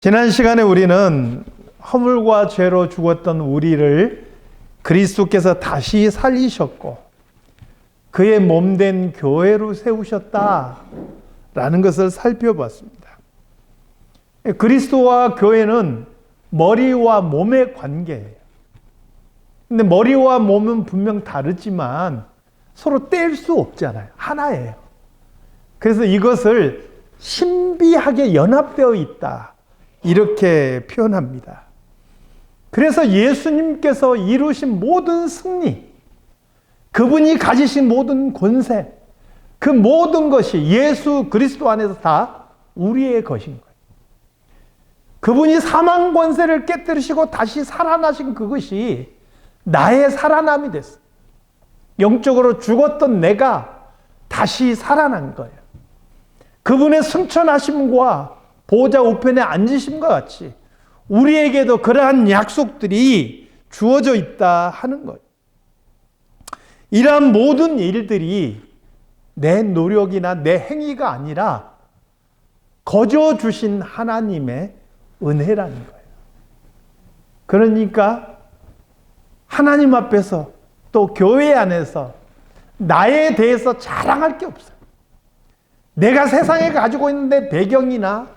지난 시간에 우리는 허물과 죄로 죽었던 우리를 그리스도께서 다시 살리셨고 그의 몸된 교회로 세우셨다라는 것을 살펴봤습니다. 그리스도와 교회는 머리와 몸의 관계예요. 근데 머리와 몸은 분명 다르지만 서로 뗄 수 없잖아요. 하나예요. 그래서 이것을 신비하게 연합되어 있다, 이렇게 표현합니다. 그래서 예수님께서 이루신 모든 승리, 그분이 가지신 모든 권세, 그 모든 것이 예수 그리스도 안에서 다 우리의 것인 거예요. 그분이 사망 권세를 깨뜨리시고 다시 살아나신 그것이 나의 살아남이 됐어요. 영적으로 죽었던 내가 다시 살아난 거예요. 그분의 승천하심과 보좌 우편에 앉으심과 같이 우리에게도 그러한 약속들이 주어져 있다 하는 거예요. 이러한 모든 일들이 내 노력이나 내 행위가 아니라 거저 주신 하나님의 은혜라는 거예요. 그러니까 하나님 앞에서 또 교회 안에서 나에 대해서 자랑할 게 없어요. 내가 세상에 가지고 있는 내 배경이나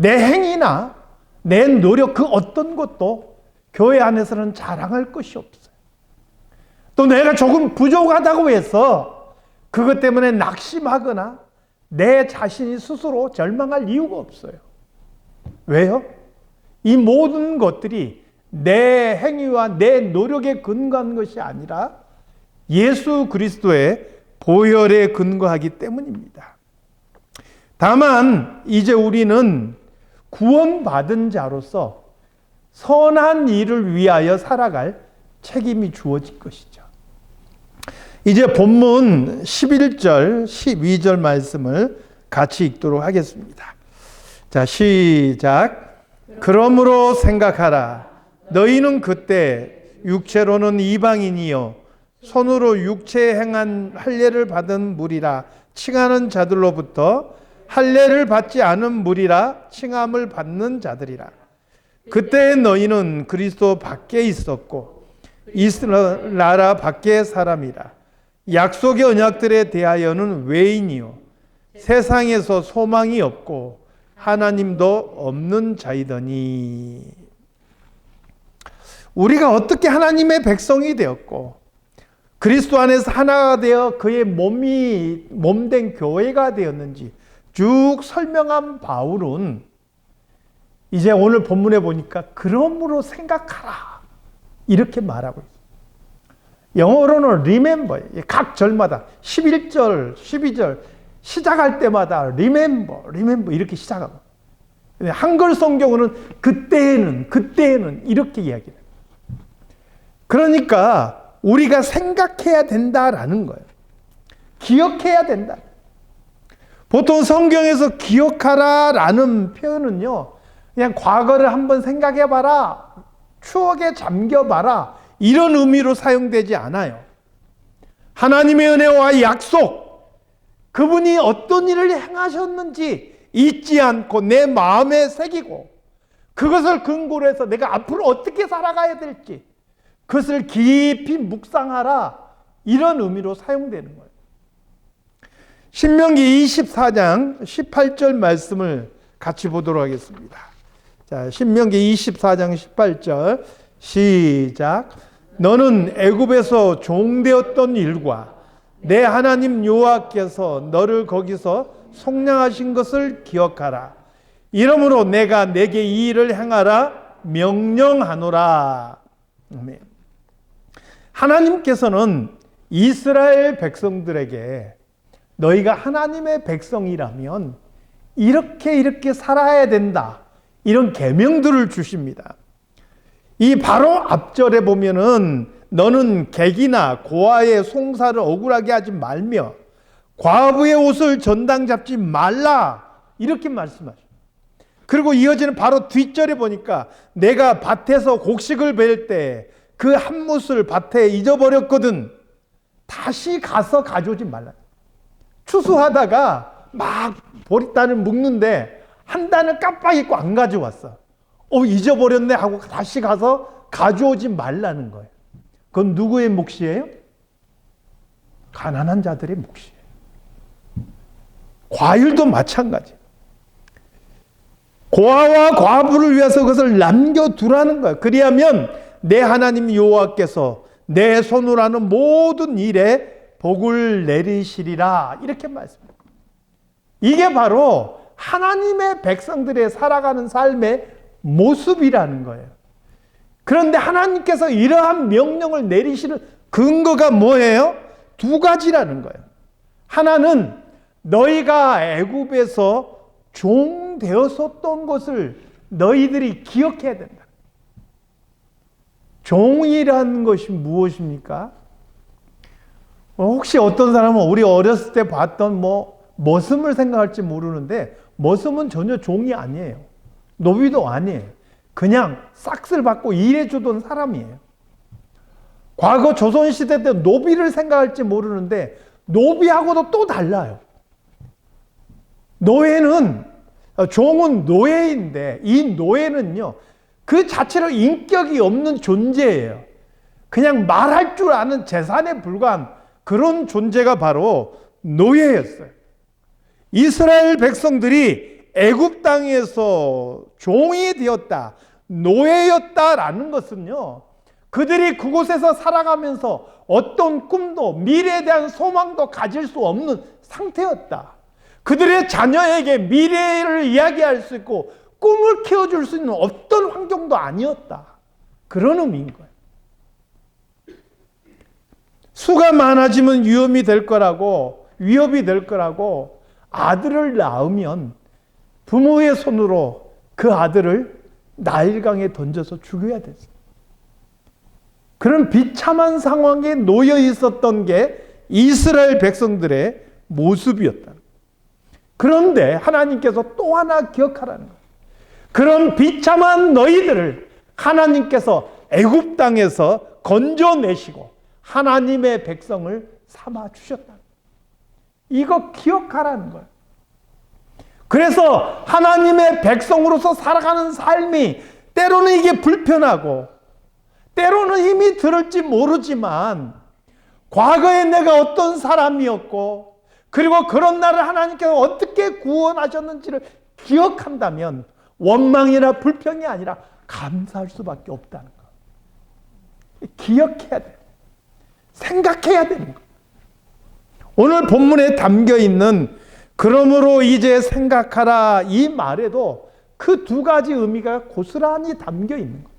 내 행위나 내 노력 그 어떤 것도 교회 안에서는 자랑할 것이 없어요. 또 내가 조금 부족하다고 해서 그것 때문에 낙심하거나 내 자신이 스스로 절망할 이유가 없어요. 왜요? 이 모든 것들이 내 행위와 내 노력에 근거한 것이 아니라 예수 그리스도의 보혈에 근거하기 때문입니다. 다만 이제 우리는 구원받은 자로서 선한 일을 위하여 살아갈 책임이 주어질 것이죠. 이제 본문 11절, 12절 말씀을 같이 읽도록 하겠습니다. 자, 시작. 그러므로 생각하라. 너희는 그때 육체로는 이방인이요 손으로 육체에 행한 할례를 받은 무리라 칭하는 자들로부터 할례를 받지 않은 무리라 칭함을 받는 자들이라. 그때 너희는 그리스도 밖에 있었고 이스라엘 나라 밖의 사람이라. 약속의 언약들에 대하여는 외인이요 세상에서 소망이 없고 하나님도 없는 자이더니. 우리가 어떻게 하나님의 백성이 되었고 그리스도 안에서 하나가 되어 그의 몸된 교회가 되었는지 쭉 설명한 바울은 이제 오늘 본문에 보니까 그러므로 생각하라 이렇게 말하고 있어요. 영어로는 remember, 각 절마다 11절, 12절 시작할 때마다 remember 이렇게 시작하고, 한글 성경으로는 그때에는 이렇게 이야기해요. 그러니까 우리가 생각해야 된다라는 거예요. 기억해야 된다. 보통 성경에서 기억하라라는 표현은요, 그냥 과거를 한번 생각해봐라, 추억에 잠겨봐라, 이런 의미로 사용되지 않아요. 하나님의 은혜와 약속, 그분이 어떤 일을 행하셨는지 잊지 않고 내 마음에 새기고 그것을 근거로 해서 내가 앞으로 어떻게 살아가야 될지 그것을 깊이 묵상하라, 이런 의미로 사용되는 거예요. 신명기 24장 18절 말씀을 같이 보도록 하겠습니다. 자, 신명기 24장 18절 시작. 너는 애굽에서 종되었던 일과 내 하나님 여호와께서 너를 거기서 속량하신 것을 기억하라. 이러므로 내가 내게 이 일을 행하라 명령하노라. 아멘. 하나님께서는 이스라엘 백성들에게 너희가 하나님의 백성이라면 이렇게 살아야 된다, 이런 계명들을 주십니다. 이 바로 앞절에 보면은 너는 객이나 고아의 송사를 억울하게 하지 말며 과부의 옷을 전당 잡지 말라, 이렇게 말씀하셔요. 그리고 이어지는 바로 뒷절에 보니까 내가 밭에서 곡식을 벨 때 그 한 뭇을 밭에 잊어버렸거든 다시 가서 가져오지 말라. 추수하다가 막 보리단을 묶는데 한 단을 깜빡 잊고 안 가져왔어. 잊어버렸네 하고 다시 가서 가져오지 말라는 거예요. 그건 누구의 몫이에요? 가난한 자들의 몫이에요. 과일도 마찬가지. 고아와 과부를 위해서 그것을 남겨두라는 거예요. 그리하면 내 하나님 여호와께서 내 손으로 하는 모든 일에 복을 내리시리라. 이렇게 말씀합니다. 이게 바로 하나님의 백성들의 살아가는 삶의 모습이라는 거예요. 그런데 하나님께서 이러한 명령을 내리시는 근거가 뭐예요? 두 가지라는 거예요. 하나는 너희가 애굽에서 종 되었었던 것을 너희들이 기억해야 된다. 종이라는 것이 무엇입니까? 혹시 어떤 사람은 우리 어렸을 때 봤던 머슴을 생각할지 모르는데 머슴은 전혀 종이 아니에요. 노비도 아니에요. 그냥 싹쓸 받고 일해주던 사람이에요. 과거 조선시대 때 노비를 생각할지 모르는데 노비하고도 또 달라요. 종은 노예인데 이 노예는요, 그 자체로 인격이 없는 존재예요. 그냥 말할 줄 아는 재산에 불과한 그런 존재가 바로 노예였어요. 이스라엘 백성들이 애굽 땅에서 종이 되었다, 노예였다라는 것은요, 그들이 그곳에서 살아가면서 어떤 꿈도 미래에 대한 소망도 가질 수 없는 상태였다. 그들의 자녀에게 미래를 이야기할 수 있고 꿈을 키워줄 수 있는 어떤 환경도 아니었다. 그런 의미인 거예요. 수가 많아지면 위험이 될 거라고, 위협이 될 거라고 아들을 낳으면 부모의 손으로 그 아들을 나일강에 던져서 죽여야 됐어요. 그런 비참한 상황에 놓여 있었던 게 이스라엘 백성들의 모습이었다. 그런데 하나님께서 또 하나 기억하라는 거예요. 그런 비참한 너희들을 하나님께서 애굽 땅에서 건져내시고 하나님의 백성을 삼아 주셨다. 이거 기억하라는 거예요. 그래서 하나님의 백성으로서 살아가는 삶이 때로는 이게 불편하고 때로는 힘이 들을지 모르지만 과거에 내가 어떤 사람이었고 그리고 그런 나를 하나님께서 어떻게 구원하셨는지를 기억한다면 원망이나 불평이 아니라 감사할 수밖에 없다는 거. 기억해야 돼. 생각해야 되는 거. 오늘 본문에 담겨 있는 그러므로 이제 생각하라 이 말에도 그 두 가지 의미가 고스란히 담겨 있는 거예요.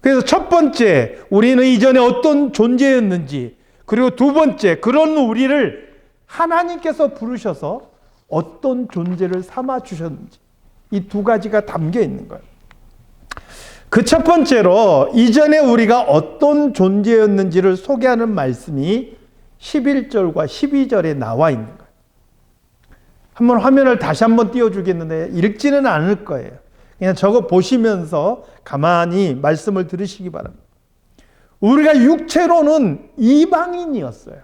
그래서 첫 번째, 우리는 이전에 어떤 존재였는지, 그리고 두 번째, 그런 우리를 하나님께서 부르셔서 어떤 존재를 삼아 주셨는지, 이 두 가지가 담겨 있는 거예요. 그 첫 번째로 이전에 우리가 어떤 존재였는지를 소개하는 말씀이 11절과 12절에 나와 있는 거예요. 한번 화면을 다시 한번 띄워주겠는데 읽지는 않을 거예요. 그냥 저거 보시면서 가만히 말씀을 들으시기 바랍니다. 우리가 육체로는 이방인이었어요.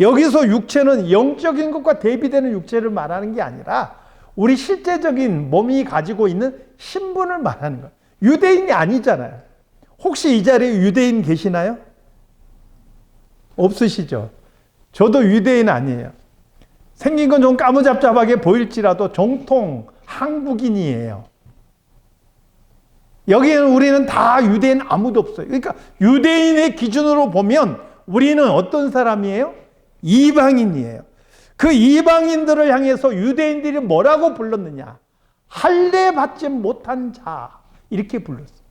여기서 육체는 영적인 것과 대비되는 육체를 말하는 게 아니라 우리 실제적인 몸이 가지고 있는 신분을 말하는 거예요. 유대인이 아니잖아요. 혹시 이 자리에 유대인 계시나요? 없으시죠? 저도 유대인 아니에요. 생긴 건 좀 까무잡잡하게 보일지라도 정통 한국인이에요. 여기에는 우리는 다 유대인 아무도 없어요. 그러니까 유대인의 기준으로 보면 우리는 어떤 사람이에요? 이방인이에요. 그 이방인들을 향해서 유대인들이 뭐라고 불렀느냐? 할례 받지 못한 자, 이렇게 불렀어요.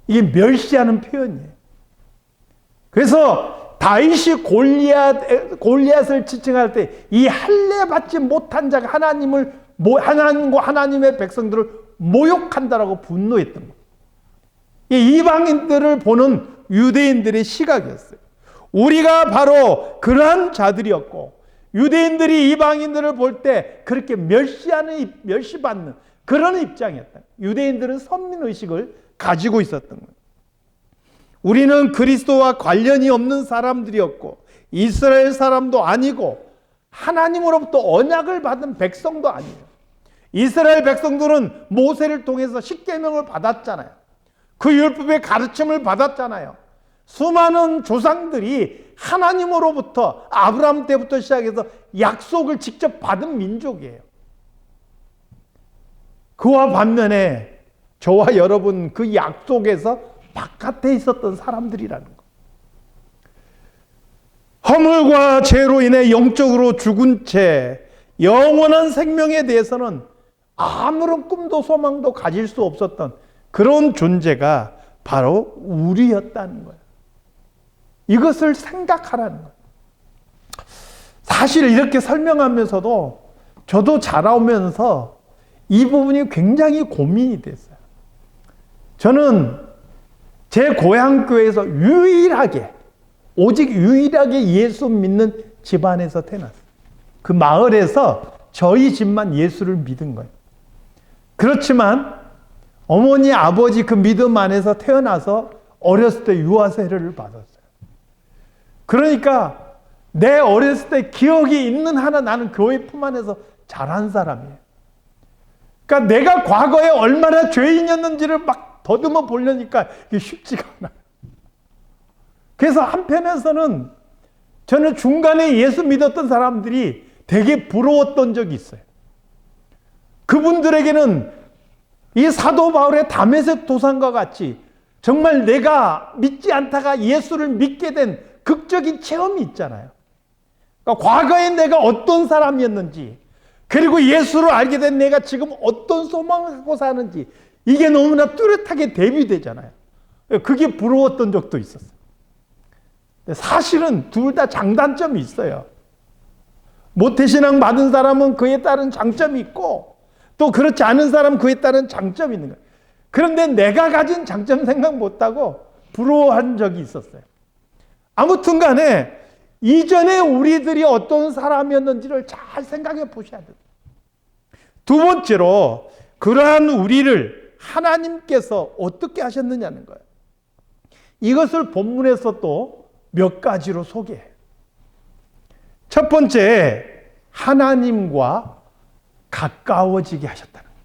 이게 멸시하는 표현이에요. 그래서 다윗이 골리앗을 지칭할 때 이 할례 받지 못한 자가 하나님과 하나님의 백성들을 모욕한다라고 분노했던 거예요. 이 이방인들을 보는 유대인들의 시각이었어요. 우리가 바로 그러한 자들이었고 유대인들이 이방인들을 볼 때 그렇게 멸시받는 그런 입장이었다. 유대인들은 선민의식을 가지고 있었던 거예요. 우리는 그리스도와 관련이 없는 사람들이었고 이스라엘 사람도 아니고 하나님으로부터 언약을 받은 백성도 아니에요. 이스라엘 백성들은 모세를 통해서 십계명을 받았잖아요. 그 율법의 가르침을 받았잖아요. 수많은 조상들이 하나님으로부터 아브라함 때부터 시작해서 약속을 직접 받은 민족이에요. 그와 반면에 저와 여러분 그 약속에서 바깥에 있었던 사람들이라는 거. 허물과 죄로 인해 영적으로 죽은 채 영원한 생명에 대해서는 아무런 꿈도 소망도 가질 수 없었던 그런 존재가 바로 우리였다는 거예요. 이것을 생각하라는 거예요. 사실 이렇게 설명하면서도 저도 자라오면서 이 부분이 굉장히 고민이 됐어요. 저는 제 고향교회에서 오직 유일하게 예수 믿는 집안에서 태어났어요. 그 마을에서 저희 집만 예수를 믿은 거예요. 그렇지만 어머니, 아버지 그 믿음 안에서 태어나서 어렸을 때 유아 세례를 받았어요. 그러니까 내 어렸을 때 기억이 있는 한은 나는 교회 품 안에서 자란 사람이에요. 그러니까 내가 과거에 얼마나 죄인이었는지를 막 더듬어 보려니까 이게 쉽지가 않아요. 그래서 한편에서는 저는 중간에 예수 믿었던 사람들이 되게 부러웠던 적이 있어요. 그분들에게는 이 사도 바울의 다메섹 도상과 같이 정말 내가 믿지 않다가 예수를 믿게 된 극적인 체험이 있잖아요. 그러니까 과거에 내가 어떤 사람이었는지, 그리고 예수를 알게 된 내가 지금 어떤 소망을 하고 사는지, 이게 너무나 뚜렷하게 대비되잖아요. 그게 부러웠던 적도 있었어요. 사실은 둘 다 장단점이 있어요. 모태신앙 받은 사람은 그에 따른 장점이 있고, 또 그렇지 않은 사람은 그에 따른 장점이 있는 거예요. 그런데 내가 가진 장점 생각 못하고 부러워한 적이 있었어요. 아무튼 간에 이전에 우리들이 어떤 사람이었는지를 잘 생각해 보셔야 돼요. 두 번째로 그러한 우리를 하나님께서 어떻게 하셨느냐는 거예요. 이것을 본문에서 또 몇 가지로 소개해요. 첫 번째, 하나님과 가까워지게 하셨다는 거예요.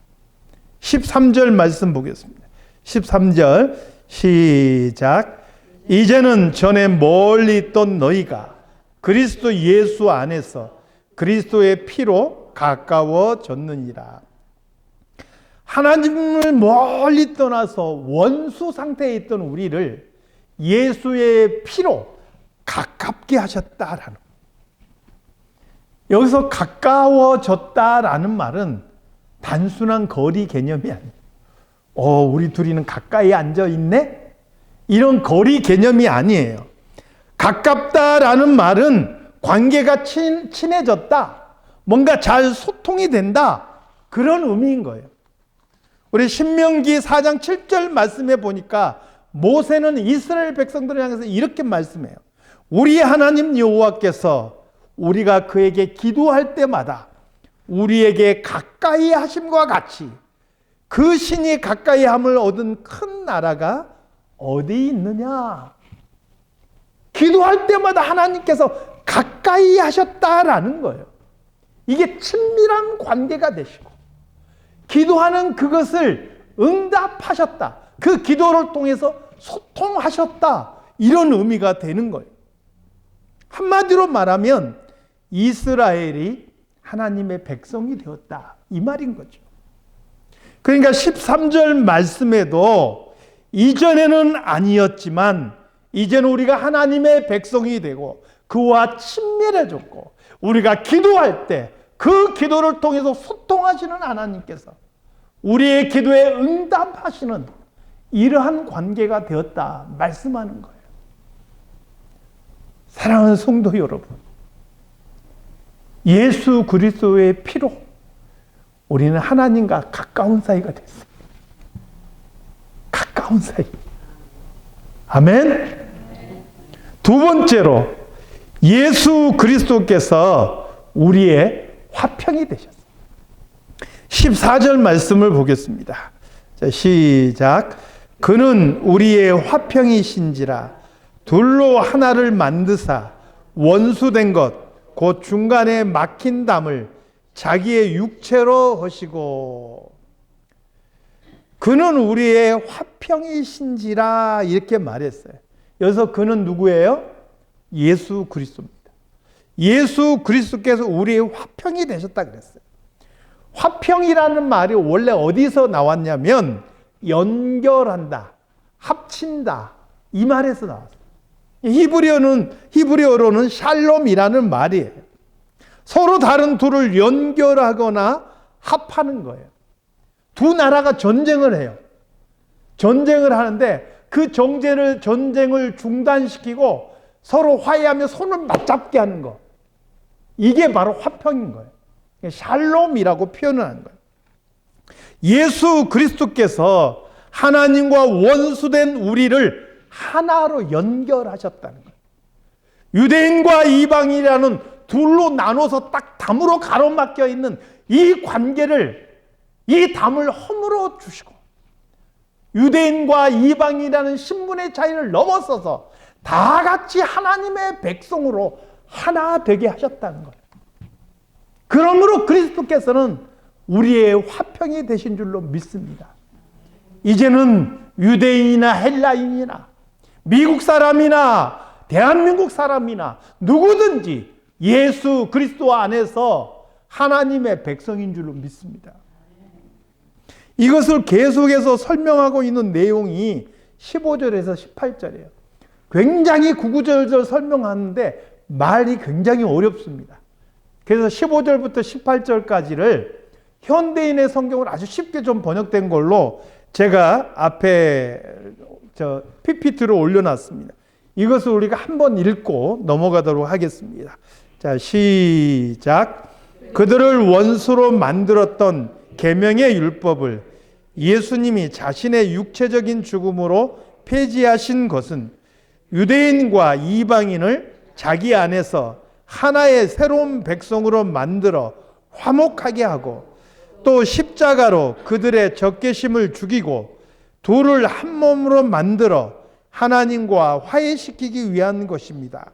13절 말씀 보겠습니다. 13절 시작. 이제는 전에 멀리 있던 너희가 그리스도 예수 안에서 그리스도의 피로 가까워졌느니라. 하나님을 멀리 떠나서 원수 상태에 있던 우리를 예수의 피로 가깝게 하셨다라는. 여기서 가까워졌다라는 말은 단순한 거리 개념이 아니에요. 우리 둘이는 가까이 앉아 있네? 이런 거리 개념이 아니에요. 가깝다라는 말은 관계가 친해졌다, 뭔가 잘 소통이 된다, 그런 의미인 거예요. 우리 신명기 4장 7절 말씀해 보니까 모세는 이스라엘 백성들을 향해서 이렇게 말씀해요. 우리 하나님 여호와께서 우리가 그에게 기도할 때마다 우리에게 가까이 하심과 같이 그 신이 가까이 함을 얻은 큰 나라가 어디 있느냐. 기도할 때마다 하나님께서 가까이 하셨다라는 거예요. 이게 친밀한 관계가 되시고 기도하는 그것을 응답하셨다, 그 기도를 통해서 소통하셨다, 이런 의미가 되는 거예요. 한마디로 말하면 이스라엘이 하나님의 백성이 되었다, 이 말인 거죠. 그러니까 13절 말씀에도 이전에는 아니었지만 이제는 우리가 하나님의 백성이 되고 그와 친밀해졌고 우리가 기도할 때 그 기도를 통해서 소통하시는 하나님께서 우리의 기도에 응답하시는 이러한 관계가 되었다 말씀하는 거예요. 사랑하는 성도 여러분, 예수 그리스도의 피로 우리는 하나님과 가까운 사이가 됐어요. 가까운 사이. 아멘. 두 번째로 예수 그리스도께서 우리의 화평이 되셨어요. 14절 말씀을 보겠습니다. 자, 시작. 그는 우리의 화평이신지라 둘로 하나를 만드사 원수된 것 곧 중간에 막힌 담을 자기의 육체로 하시고 그는 우리의 화평이신지라 이렇게 말했어요. 여기서 그는 누구예요? 예수 그리스도입니다. 예수 그리스도께서 우리의 화평이 되셨다 그랬어요. 화평이라는 말이 원래 어디서 나왔냐면 연결한다, 합친다 이 말에서 나왔어요. 히브리어로는 샬롬이라는 말이에요. 서로 다른 둘을 연결하거나 합하는 거예요. 두 나라가 전쟁을 해요. 전쟁을 하는데 그 전쟁을 중단시키고 서로 화해하며 손을 맞잡게 하는 거. 이게 바로 화평인 거예요. 샬롬이라고 표현을 하는 거예요. 예수 그리스도께서 하나님과 원수된 우리를 하나로 연결하셨다는 거예요. 유대인과 이방인이라는 둘로 나눠서 딱 담으로 가로막혀 있는 이 관계를, 이 담을 허물어 주시고 유대인과 이방인이라는 신분의 차이를 넘어서서 다 같이 하나님의 백성으로 하나 되게 하셨다는 거예요. 그러므로 그리스도께서는 우리의 화평이 되신 줄로 믿습니다. 이제는 유대인이나 헬라인이나 미국 사람이나 대한민국 사람이나 누구든지 예수 그리스도 안에서 하나님의 백성인 줄로 믿습니다. 이것을 계속해서 설명하고 있는 내용이 15절에서 18절이에요. 굉장히 구구절절 설명하는데 말이 굉장히 어렵습니다. 그래서 15절부터 18절까지를 현대인의 성경을 아주 쉽게 좀 번역된 걸로 제가 앞에 PPT로 올려놨습니다. 이것을 우리가 한번 읽고 넘어가도록 하겠습니다. 자, 시작. 그들을 원수로 만들었던 계명의 율법을 예수님이 자신의 육체적인 죽음으로 폐지하신 것은 유대인과 이방인을 자기 안에서 하나의 새로운 백성으로 만들어 화목하게 하고 또 십자가로 그들의 적개심을 죽이고 둘을 한 몸으로 만들어 하나님과 화해시키기 위한 것입니다.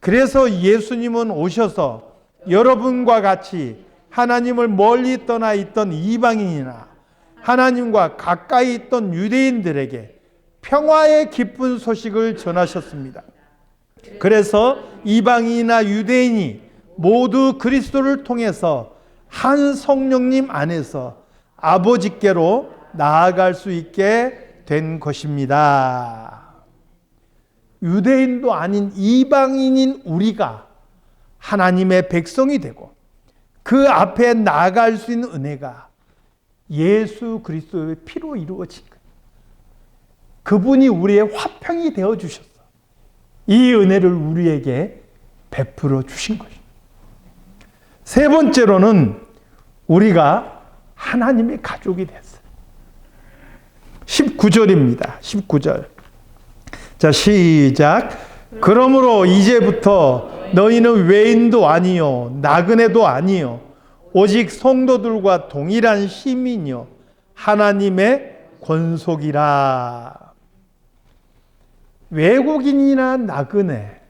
그래서 예수님은 오셔서 여러분과 같이 하나님을 멀리 떠나 있던 이방인이나 하나님과 가까이 있던 유대인들에게 평화의 기쁜 소식을 전하셨습니다. 그래서 이방인이나 유대인이 모두 그리스도를 통해서 한 성령님 안에서 아버지께로 나아갈 수 있게 된 것입니다. 유대인도 아닌 이방인인 우리가 하나님의 백성이 되고 그 앞에 나아갈 수 있는 은혜가 예수 그리스도의 피로 이루어진 거예요. 그분이 우리의 화평이 되어 주셨어. 이 은혜를 우리에게 베풀어 주신 것입니다. 세 번째로는 우리가 하나님의 가족이 됐어요. 19절입니다. 19절. 자, 시작. 그러므로 이제부터 너희는 외인도 아니요 나그네도 아니요 오직 성도들과 동일한 시민이요 하나님의 권속이라. 외국인이나 나그네,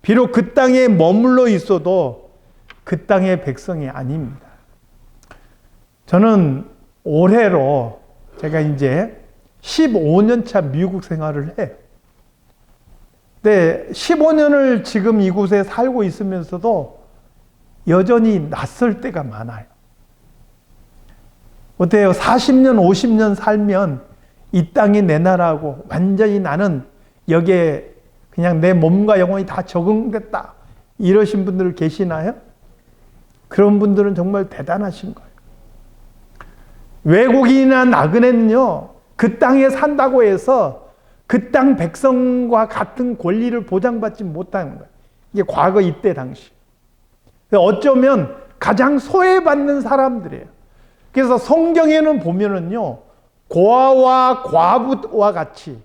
비록 그 땅에 머물러 있어도 그 땅의 백성이 아닙니다. 저는 올해로 제가 이제 15년 차 미국 생활을 해요. 근데 15년을 지금 이곳에 살고 있으면서도 여전히 낯설 때가 많아요. 어때요? 40년, 50년 살면 이 땅이 내 나라고 완전히 나는 여기에 그냥 내 몸과 영혼이 다 적응됐다. 이러신 분들 계시나요? 그런 분들은 정말 대단하신 거예요. 외국인이나 나그네는요, 그 땅에 산다고 해서 그 땅 백성과 같은 권리를 보장받지 못하는 거예요. 이게 과거 이때 당시. 어쩌면 가장 소외받는 사람들이에요. 그래서 성경에는 보면은요, 고아와 과부와 같이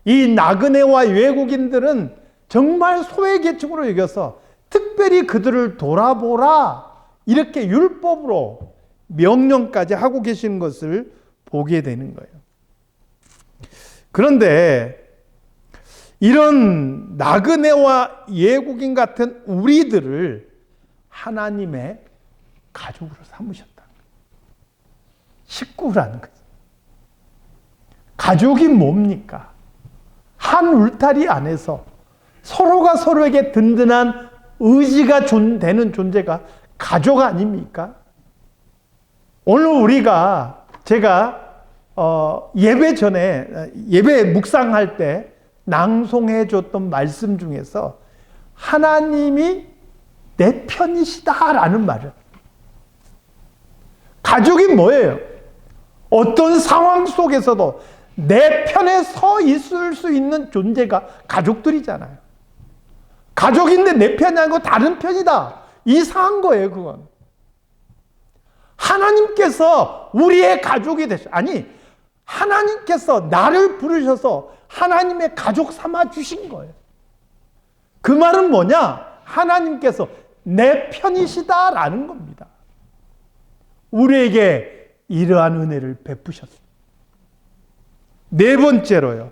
이 나그네와 외국인들은 정말 소외계층으로 여겨서 특별히 그들을 돌아보라 이렇게 율법으로 명령까지 하고 계시는 것을 보게 되는 거예요. 그런데 이런 나그네와 외국인 같은 우리들을 하나님의 가족으로 삼으셨다. 식구라는 거죠. 가족이 뭡니까? 한 울타리 안에서 서로가 서로에게 든든한 의지가 되는 존재가 가족 아닙니까? 오늘 제가 예배 전에, 예배 묵상할 때 낭송해 줬던 말씀 중에서 하나님이 내 편이시다라는 말을. 가족이 뭐예요? 어떤 상황 속에서도 내 편에 서 있을 수 있는 존재가 가족들이잖아요. 가족인데 내 편이 아니고 다른 편이다. 이상한 거예요, 그건. 하나님께서 우리의 가족이 하나님께서 나를 부르셔서 하나님의 가족 삼아 주신 거예요. 그 말은 뭐냐? 하나님께서 내 편이시다라는 겁니다. 우리에게 이러한 은혜를 베푸셨습니다. 네 번째로요.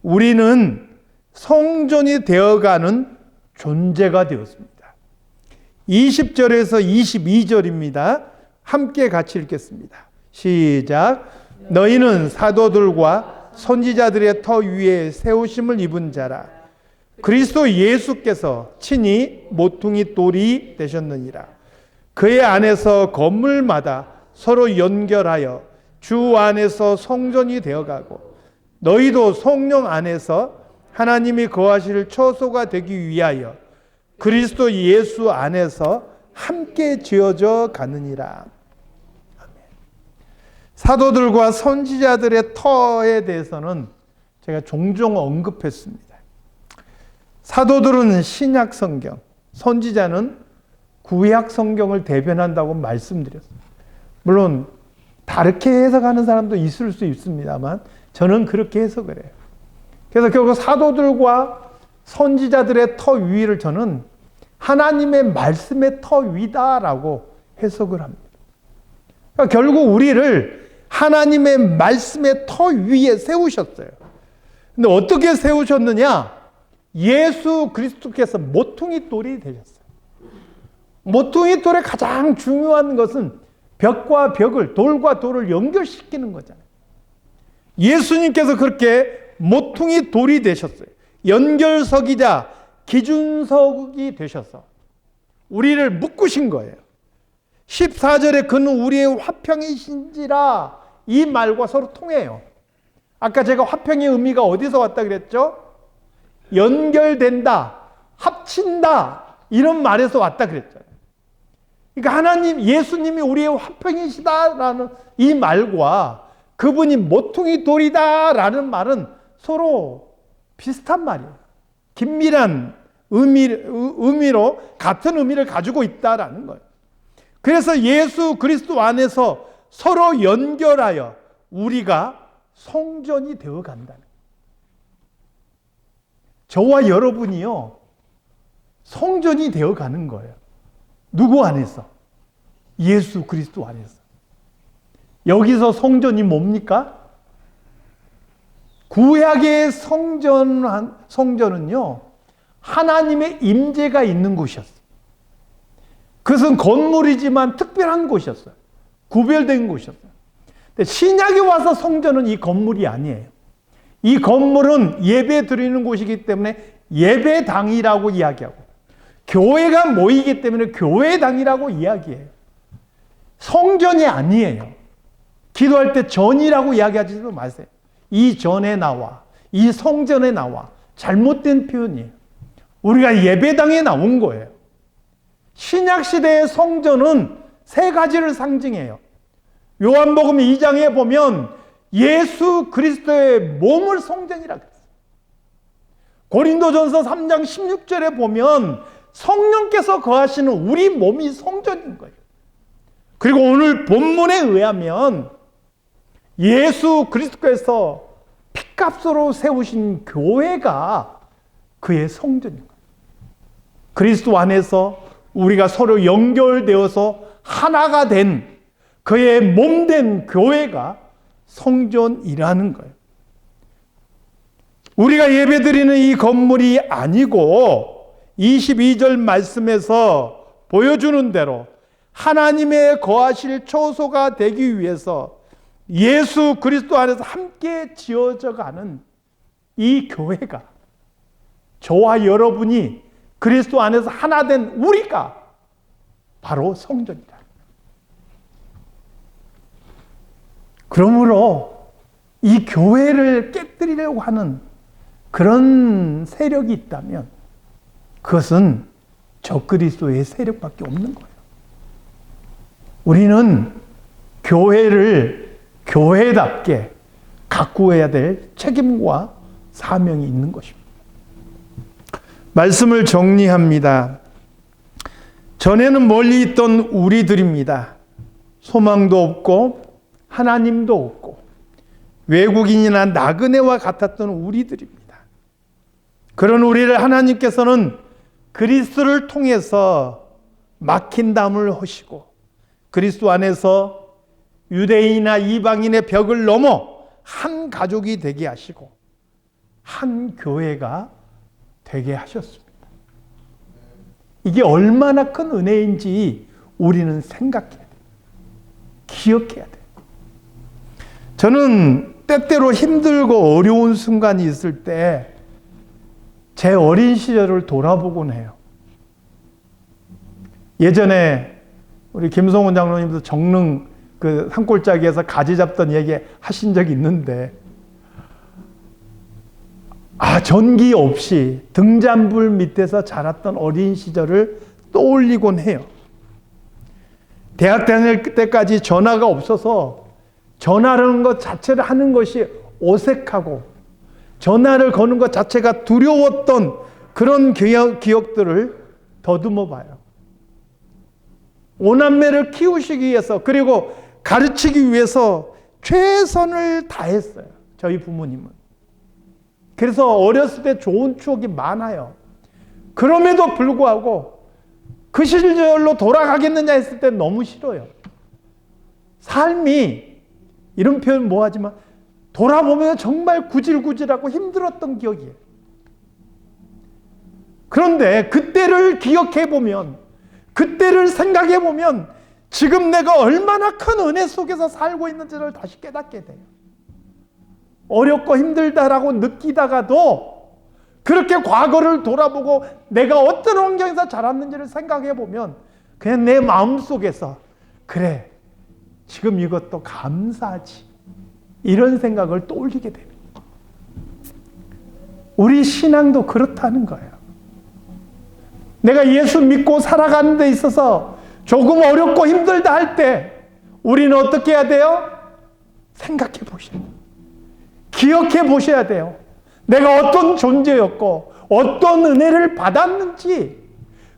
우리는 성전이 되어가는 존재가 되었습니다. 20절에서 22절입니다. 함께 같이 읽겠습니다. 시작. 너희는 사도들과 선지자들의 터 위에 세우심을 입은 자라. 그리스도 예수께서 친히 모퉁이 돌이 되셨느니라. 그의 안에서 건물마다 서로 연결하여 주 안에서 성전이 되어가고 너희도 성령 안에서 하나님이 거하실 처소가 되기 위하여 그리스도 예수 안에서 함께 지어져 가느니라. 아멘. 사도들과 선지자들의 터에 대해서는 제가 종종 언급했습니다. 사도들은 신약 성경, 선지자는 구약 성경을 대변한다고 말씀드렸습니다. 물론 다르게 해석하는 사람도 있을 수 있습니다만 저는 그렇게 해석을 해요. 그래서 결국 사도들과 선지자들의 터 위를 저는 하나님의 말씀의 터 위다라고 해석을 합니다. 그러니까 결국 우리를 하나님의 말씀의 터 위에 세우셨어요. 근데 어떻게 세우셨느냐? 예수 그리스도께서 모퉁이 돌이 되셨어요. 모퉁이 돌의 가장 중요한 것은 벽과 벽을, 돌과 돌을 연결시키는 거잖아요. 예수님께서 그렇게 모퉁이 돌이 되셨어요. 연결석이자 기준석이 되셔서 우리를 묶으신 거예요. 14절에 그는 우리의 화평이신지라 이 말과 서로 통해요. 아까 제가 화평의 의미가 어디서 왔다 그랬죠? 연결된다, 합친다 이런 말에서 왔다 그랬잖아요. 그러니까 하나님, 예수님이 우리의 화평이시다라는 이 말과 그분이 모퉁이 돌이다라는 말은 서로 비슷한 말이에요. 긴밀한 의미로 같은 의미를 가지고 있다라는 거예요. 그래서 예수 그리스도 안에서 서로 연결하여 우리가 성전이 되어 간다는 거예요. 저와 여러분이요, 성전이 되어 가는 거예요. 누구 안에서? 예수 그리스도 안에서. 여기서 성전이 뭡니까? 구약의 성전은요, 하나님의 임재가 있는 곳이었어요. 그것은 건물이지만 특별한 곳이었어요. 구별된 곳이었어요. 근데 신약에 와서 성전은 이 건물이 아니에요. 이 건물은 예배 드리는 곳이기 때문에 예배당이라고 이야기하고, 교회가 모이기 때문에 교회당이라고 이야기해요. 성전이 아니에요. 기도할 때 전이라고 이야기하지도 마세요. 이 전에 나와, 이 성전에 나와. 잘못된 표현이에요. 우리가 예배당에 나온 거예요. 신약시대의 성전은 세 가지를 상징해요. 요한복음 2장에 보면 예수 그리스도의 몸을 성전이라고 했어요. 고린도전서 3장 16절에 보면 성령께서 거하시는 우리 몸이 성전인 거예요. 그리고 오늘 본문에 의하면 예수 그리스도께서 피값으로 세우신 교회가 그의 성전인 거예요. 그리스도 안에서 우리가 서로 연결되어서 하나가 된 그의 몸된 교회가 성전이라는 거예요. 우리가 예배드리는 이 건물이 아니고 22절 말씀에서 보여주는 대로 하나님의 거하실 처소가 되기 위해서 예수 그리스도 안에서 함께 지어져 가는 이 교회가, 저와 여러분이 그리스도 안에서 하나 된 우리가 바로 성전이다. 그러므로 이 교회를 깨뜨리려고 하는 그런 세력이 있다면 그것은 적그리스도의 세력밖에 없는 거예요. 우리는 교회를 교회답게 가꾸어야 될 책임과 사명이 있는 것입니다. 말씀을 정리합니다. 전에는 멀리 있던 우리들입니다. 소망도 없고 하나님도 없고 외국인이나 나그네와 같았던 우리들입니다. 그런 우리를 하나님께서는 그리스도를 통해서 막힌 담을 허시고 그리스도 안에서 유대인이나 이방인의 벽을 넘어 한 가족이 되게 하시고 한 교회가 되게 하셨습니다. 이게 얼마나 큰 은혜인지 우리는 생각해야 돼요. 기억해야 돼요. 저는 때때로 힘들고 어려운 순간이 있을 때 제 어린 시절을 돌아보곤 해요. 예전에 우리 김성훈 장로님도 정릉 그 산골짜기에서 가지 잡던 얘기 하신 적이 있는데, 전기 없이 등잔불 밑에서 자랐던 어린 시절을 떠올리곤 해요. 대학 다닐 때까지 전화가 없어서 전화라는 것 자체를 하는 것이 어색하고 전화를 거는 것 자체가 두려웠던 그런 기억들을 더듬어 봐요. 오남매를 키우시기 위해서 그리고 가르치기 위해서 최선을 다했어요. 저희 부모님은. 그래서 어렸을 때 좋은 추억이 많아요. 그럼에도 불구하고 그 시절로 돌아가겠느냐 했을 때 너무 싫어요. 삶이, 이런 표현 뭐하지만 돌아보면 정말 구질구질하고 힘들었던 기억이에요. 그런데 그때를 기억해보면, 그때를 생각해보면 지금 내가 얼마나 큰 은혜 속에서 살고 있는지를 다시 깨닫게 돼요. 어렵고 힘들다라고 느끼다가도 그렇게 과거를 돌아보고 내가 어떤 환경에서 자랐는지를 생각해보면 그냥 내 마음속에서 그래, 지금 이것도 감사하지, 이런 생각을 떠올리게 됩니다. 우리 신앙도 그렇다는 거예요. 내가 예수 믿고 살아가는 데 있어서 조금 어렵고 힘들다 할 때 우리는 어떻게 해야 돼요? 생각해 보셔야 돼요. 기억해 보셔야 돼요. 내가 어떤 존재였고 어떤 은혜를 받았는지,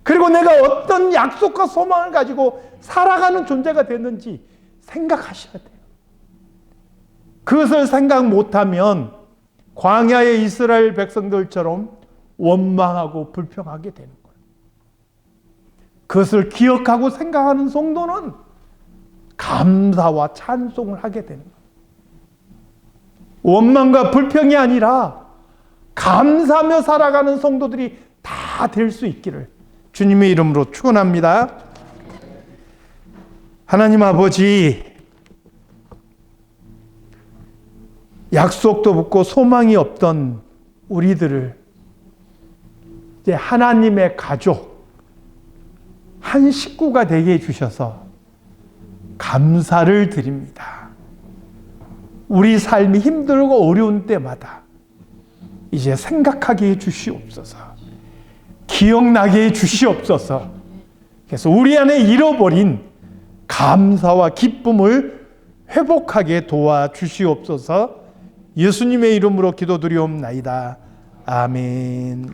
그리고 내가 어떤 약속과 소망을 가지고 살아가는 존재가 됐는지 생각하셔야 돼요. 그것을 생각 못하면 광야의 이스라엘 백성들처럼 원망하고 불평하게 되는 거예요. 그것을 기억하고 생각하는 성도는 감사와 찬송을 하게 되는 거예요. 원망과 불평이 아니라 감사하며 살아가는 성도들이 다 될 수 있기를 주님의 이름으로 축원합니다. 하나님 아버지, 약속도 없고 소망이 없던 우리들을 이제 하나님의 가족, 한 식구가 되게 해주셔서 감사를 드립니다. 우리 삶이 힘들고 어려운 때마다 이제 생각하게 해 주시옵소서. 기억나게 해 주시옵소서. 그래서 우리 안에 잃어버린 감사와 기쁨을 회복하게 도와주시옵소서. 예수님의 이름으로 기도드리옵나이다. 아멘.